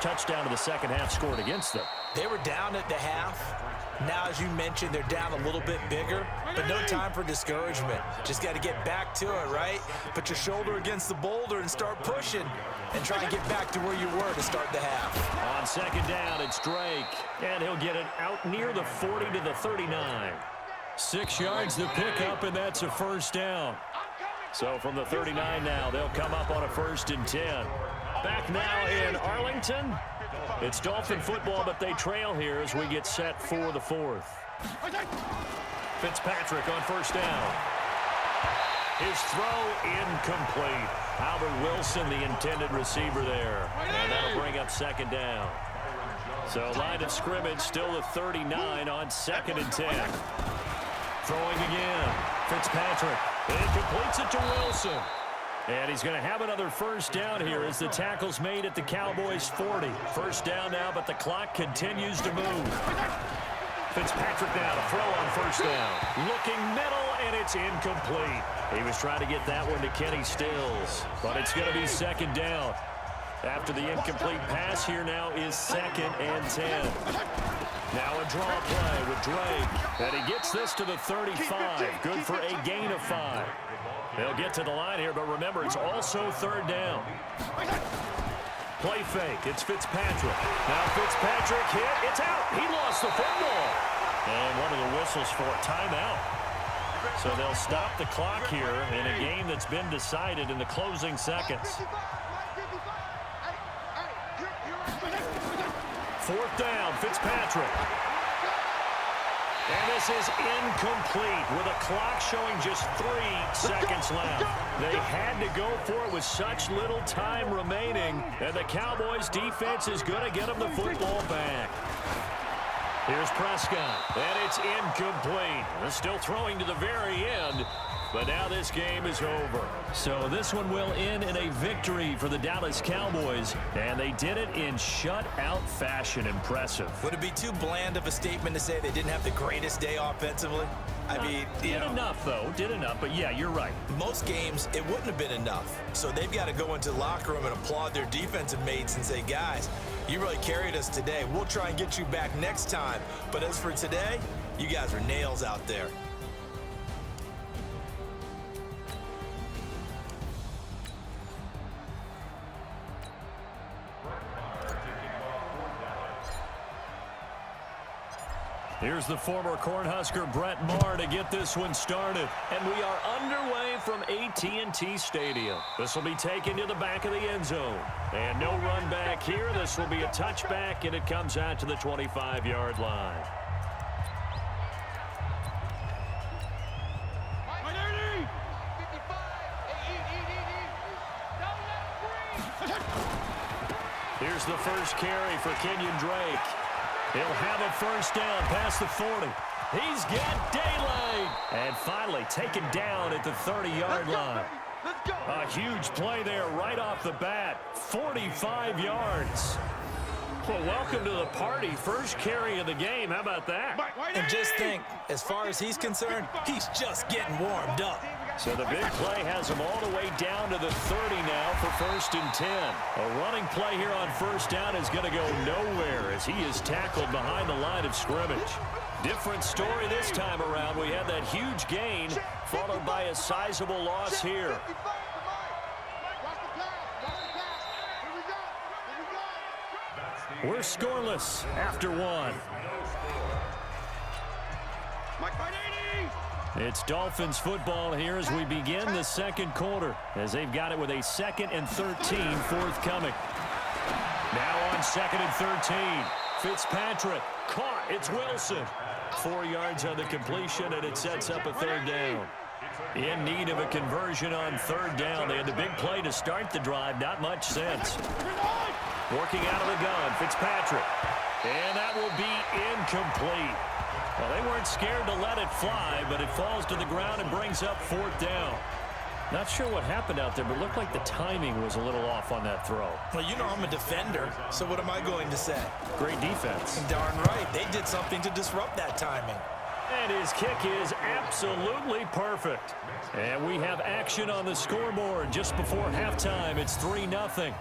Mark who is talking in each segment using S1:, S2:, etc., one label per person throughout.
S1: first touchdown of the second half scored against them.
S2: They were down at the half. Now, as you mentioned, they're down a little bit bigger, but no time for discouragement. Just got to get back to it, right? Put your shoulder against the boulder and start pushing and try and get back to where you were to start the half.
S1: On second down, it's Drake, and he'll get it out near the 40 to the 39. 6 yards to pick up, and that's a first down. So from the 39 now, they'll come up on a 1st and 10. Back now in Arlington. It's Dolphin football, but they trail here as we get set for the 4th. Fitzpatrick on 1st down. His throw incomplete. Albert Wilson, the intended receiver there. And that'll bring up 2nd down. So line of scrimmage still the 39 on 2nd and 10. Throwing again. Fitzpatrick. And completes it to Wilson. And he's going to have another 1st down here as the tackle's made at the Cowboys' 40. 1st down now, but the clock continues to move. Fitzpatrick now to throw on 1st down. Looking middle, and it's incomplete. He was trying to get that one to Kenny Stills, but it's going to be 2nd down. After the incomplete pass, here now is 2nd and 10. Now a draw play with Drake, and he gets this to the 35. Good for a gain of 5. They'll get to the line here, but remember, it's also 3rd down. Play fake. It's Fitzpatrick. Now Fitzpatrick hit. It's out. He lost the football. And one of the whistles for a timeout. So they'll stop the clock here in a game that's been decided in the closing seconds. 4th down, Fitzpatrick. And this is incomplete with a clock showing just 3 seconds left. They had to go for it with such little time remaining, and the Cowboys defense is going to get them the football back. Here's Prescott, and it's incomplete. They're still throwing to the very end, but now this game is over. So this one will end in a victory for the Dallas Cowboys, and they did it in shutout fashion. Impressive.
S2: Would it be too bland of a statement to say they didn't have the greatest day offensively? I mean,
S1: did enough, though. Did enough, but yeah, you're right.
S2: Most games, it wouldn't have been enough. So they've got to go into the locker room and applaud their defensive mates and say, guys, you really carried us today. We'll try and get you back next time. But as for today, you guys are nails out there.
S1: Here's the former Cornhusker Brett Maher to get this one started. And we are underway from AT&T Stadium. This will be taken to the back of the end zone. And no run back here. This will be a touchback, and it comes out to the 25-yard line. Here's the first carry for Kenyon Drake. He'll have a 1st down past the 40. He's got daylight. And finally taken down at the 30-yard line. A huge play there right off the bat. 45 yards. Well, welcome to the party. First carry of the game. How about that?
S2: And just think, as far as he's concerned, he's just getting warmed up.
S1: So the big play has him all the way down to the 30 now for 1st and 10. A running play here on 1st down is going to go nowhere as he is tackled behind the line of scrimmage. Different story this time around. We had that huge gain followed by a sizable loss here. We're scoreless after 1. It's Dolphins football here as we begin the 2nd quarter, as they've got it with a 2nd and 13 forthcoming. Now on 2nd and 13, Fitzpatrick caught. It's Wilson. 4 yards on the completion, and it sets up a 3rd down. In need of a conversion on 3rd down. They had the big play to start the drive. Not much sense. Working out of the gun, Fitzpatrick. And that will be incomplete. Well, they weren't scared to let it fly, but it falls to the ground and brings up 4th down. Not sure what happened out there, but it looked like the timing was a little off on that throw.
S2: Well, you know I'm a defender, so what am I going to say?
S1: Great defense.
S2: Darn right. They did something to disrupt that timing.
S1: And his kick is absolutely perfect. And we have action on the scoreboard just before halftime. It's 3-0.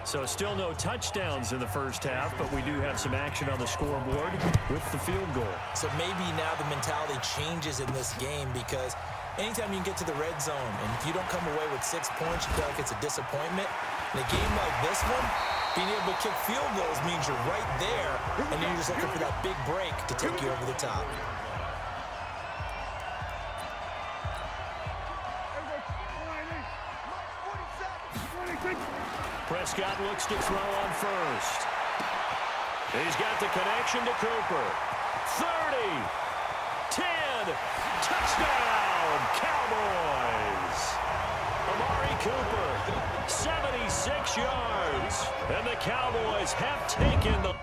S1: So still no touchdowns in the first half, but we do have some action on the scoreboard with the field goal. So
S2: maybe now the mentality changes in this game because anytime you can get to the red zone and if you don't come away with 6 points, you feel like it's a disappointment. In a game like this one, being able to kick field goals means you're right there, and then you're just looking for that big break to take you over the top.
S1: Prescott looks to throw on first. He's got the connection to Cooper. 30, 10, touchdown, Cowboys. Amari Cooper, 76 yards. And the Cowboys have taken the...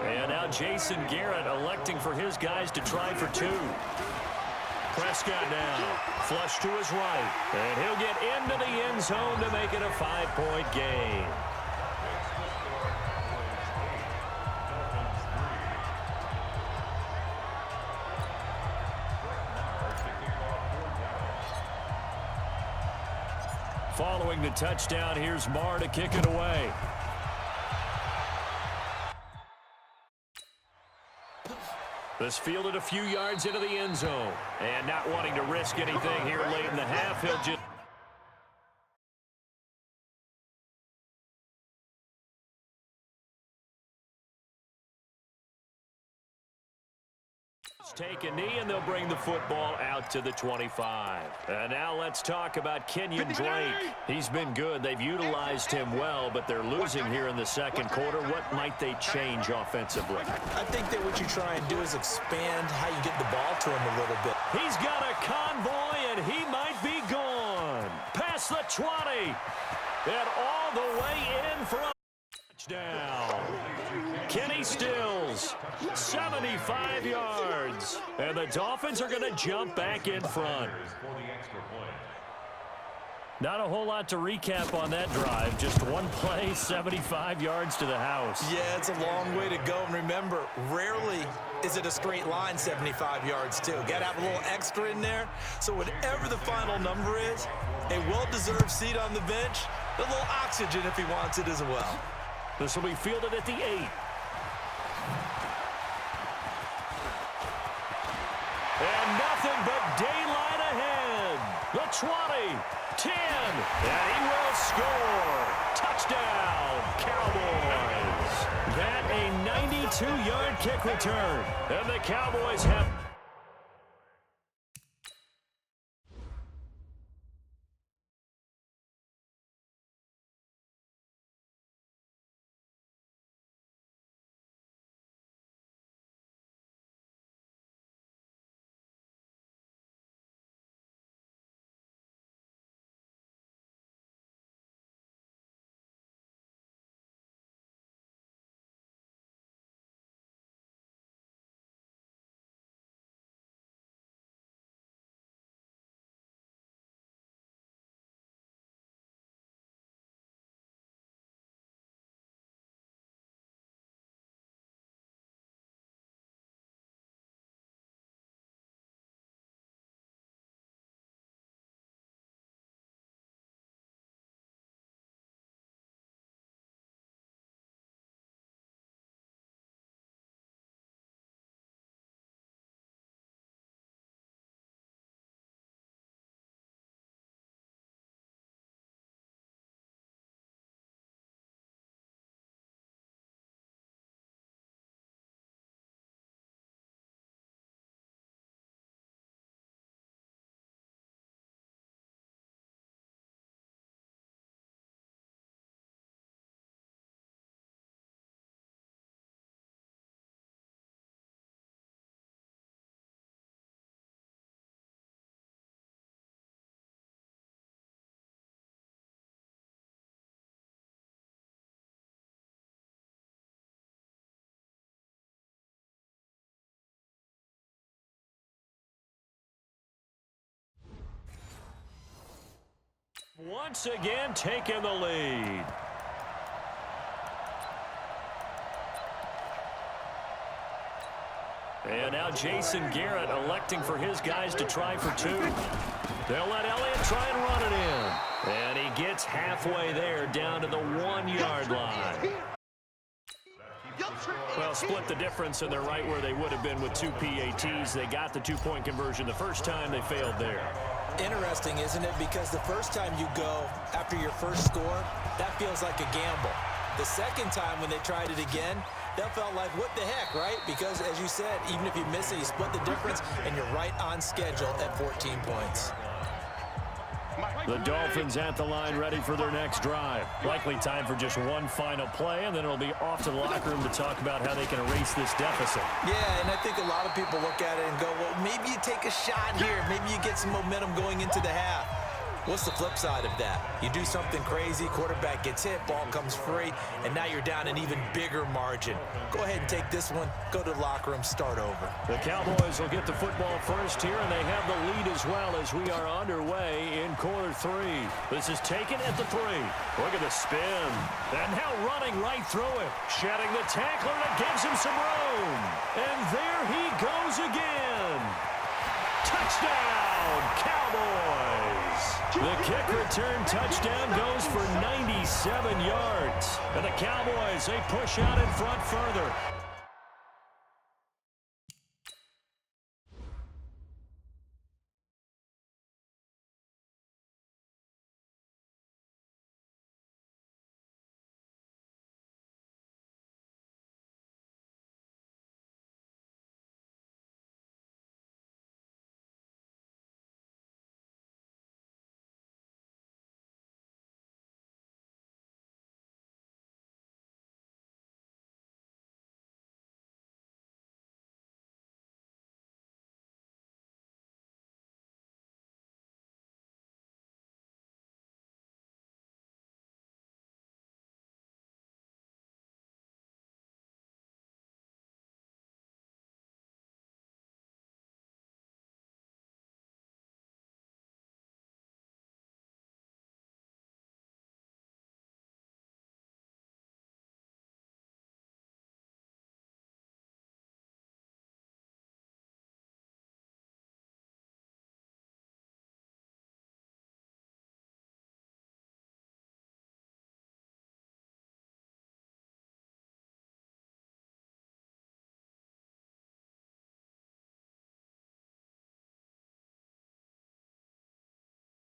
S1: And now Jason Garrett electing for his guys to try for two. Prescott now, flush to his right, and he'll get into the end zone to make it a 5-point game. Following the touchdown, here's Marr to kick it away. This fielded a few yards into the end zone. And not wanting to risk anything here late in the half, he'll just... take a knee, and they'll bring the football out to the 25. And now let's talk about Kenyon Drake. He's been good. They've utilized him well, but they're losing here in the second quarter. What might they change offensively?
S2: I think that what you try and do is expand how you get the ball to him a little bit.
S1: He's got a convoy, and he might be gone. Past the 20. And all the way in for a touchdown. Kenny Stills, 75 yards. And the Dolphins are going to jump back in front. Not a whole lot to recap on that drive. Just one play, 75 yards to the house.
S2: Yeah, it's a long way to go. And remember, rarely is it a straight line 75 yards, too. Got to have a little extra in there. So whatever the final number is, a well-deserved seat on the bench, a little oxygen if he wants it as well.
S1: This will be fielded at the 8. And nothing but daylight ahead. The 20, 10, and he will score. Touchdown, Cowboys. That a 92-yard kick return. And the Cowboys have... Once again taking the lead. And now Jason Garrett electing for his guys to try for two. They'll let Elliott try and run it in. And he gets halfway there down to the 1-yard line. Well, split the difference, and they're right where they would have been with two PATs. They got the two-point conversion the first time. They failed there.
S2: Interesting, isn't it? Because the first time you go after your first score, that feels like a gamble. The second time when they tried it again, that felt like, what the heck, right? Because, as you said, even if you miss it, you split the difference, and you're right on schedule at 14 points.
S1: The Dolphins at the line ready for their next drive. Likely time for just one final play, and then it'll be off to the locker room to talk about how they can erase this deficit.
S2: Yeah, and I think a lot of people look at it and go, well, maybe you take a shot here. Maybe you get some momentum going into the half. What's the flip side of that? You do something crazy, quarterback gets hit, ball comes free, and now you're down an even bigger margin. Go ahead and take this one, go to the locker room, start over.
S1: The Cowboys will get the football first here, and they have the lead as well as we are underway in quarter three. This is taken at the 3. Look at the spin. And now running right through it. Shedding the tackler that gives him some room. And there he goes again. Touchdown, Cowboys! The kick return touchdown goes for 97 yards. And the Cowboys, they push out in front further.